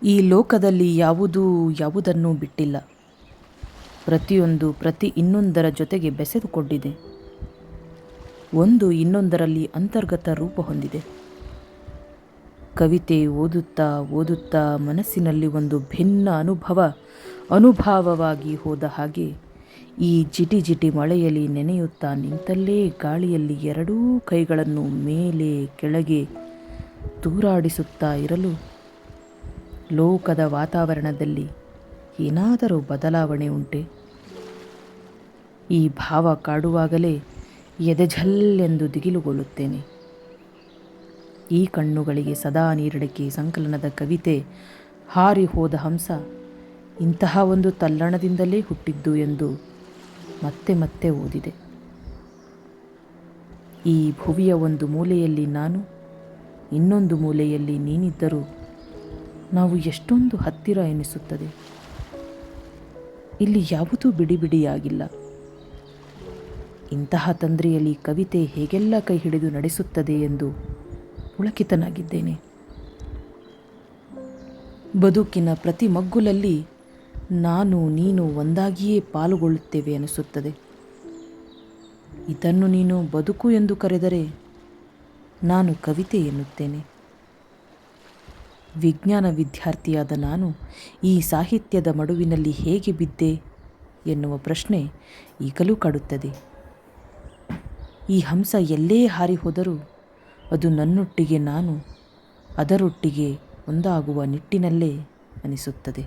ಈ ಲೋಕದಲ್ಲಿ ಯಾವುದನ್ನೂ ಬಿಟ್ಟಿಲ್ಲ. ಪ್ರತಿಯೊಂದು ಇನ್ನೊಂದರ ಜೊತೆಗೆ ಬೆಸೆದುಕೊಂಡಿದೆ. ಒಂದು ಇನ್ನೊಂದರಲ್ಲಿ ಅಂತರ್ಗತ ರೂಪ ಹೊಂದಿದೆ. ಕವಿತೆ ಓದುತ್ತಾ ಮನಸ್ಸಿನಲ್ಲಿ ಒಂದು ಭಿನ್ನ ಅನುಭವವಾಗಿ ಹೋದ ಹಾಗೆ ಈ ಜಿಟಿ ಮಳೆಯಲ್ಲಿ ನೆನೆಯುತ್ತಾ ನಿಂತಲ್ಲೇ ಗಾಳಿಯಲ್ಲಿ ಎರಡೂ ಕೈಗಳನ್ನು ಮೇಲೆ ಕೆಳಗೆ ತೂರಾಡಿಸುತ್ತಾ ಇರಲು ಲೋಕದ ವಾತಾವರಣದಲ್ಲಿ ಏನಾದರೂ ಬದಲಾವಣೆ ಉಂಟೆ? ಈ ಭಾವ ಕಾಡುವಾಗಲೇ ಎದೆಝಲ್ಲೆಂದು ದಿಗಿಲುಗೊಳ್ಳುತ್ತೇನೆ. ಈ ಕಣ್ಣುಗಳಿಗೆ ಸದಾ ನೀರಡಿಕೆ ಸಂಕಲನದ ಕವಿತೆ ಹಾರಿ ಹೋದ ಹಂಸ ಇಂತಹ ಒಂದು ತಲ್ಲಣದಿಂದಲೇ ಹುಟ್ಟಿದ್ದು ಎಂದು ಮತ್ತೆ ಮತ್ತೆ ಓದಿದೆ. ಈ ಭುವಿಯ ಒಂದು ಮೂಲೆಯಲ್ಲಿ ನಾನು, ಇನ್ನೊಂದು ಮೂಲೆಯಲ್ಲಿ ನೀನಿದ್ದರೂ ನಾವು ಎಷ್ಟೊಂದು ಹತ್ತಿರ ಎನಿಸುತ್ತದೆ. ಇಲ್ಲಿ ಯಾವುದೂ ಬಿಡಿಯಾಗಿಲ್ಲ. ಇಂತಹ ತಂದ್ರಿಯಲ್ಲಿ ಕವಿತೆ ಹೇಗೆಲ್ಲ ಕೈ ಹಿಡಿದು ನಡೆಸುತ್ತದೆ ಎಂದು ಪುಳಕಿತನಾಗಿದ್ದೇನೆ. ಬದುಕಿನ ಪ್ರತಿ ಮಗ್ಗುಲಲ್ಲಿ ನಾನು ನೀನು ಒಂದಾಗಿಯೇ ಪಾಲುಗೊಳ್ಳುತ್ತೇವೆ ಅನಿಸುತ್ತದೆ. ಇದನ್ನು ನೀನು ಬದುಕು ಎಂದು ಕರೆದರೆ ನಾನು ಕವಿತೆ ಎನ್ನುತ್ತೇನೆ. ವಿಜ್ಞಾನ ವಿದ್ಯಾರ್ಥಿಯಾದ ನಾನು ಈ ಸಾಹಿತ್ಯದ ಮಡುವಿನಲ್ಲಿ ಹೇಗೆ ಬಿದ್ದೆ ಎನ್ನುವ ಪ್ರಶ್ನೆ ಈಗಲೂ ಕಾಡುತ್ತದೆ. ಈ ಹಂಸ ಎಲ್ಲೇ ಹಾರಿ ಹೋದರೂ ಅದು ನನ್ನೊಟ್ಟಿಗೆ, ನಾನು ಅದರೊಟ್ಟಿಗೆ ಒಂದಾಗುವ ನಿಟ್ಟಿನಲ್ಲೇ ಅನಿಸುತ್ತದೆ.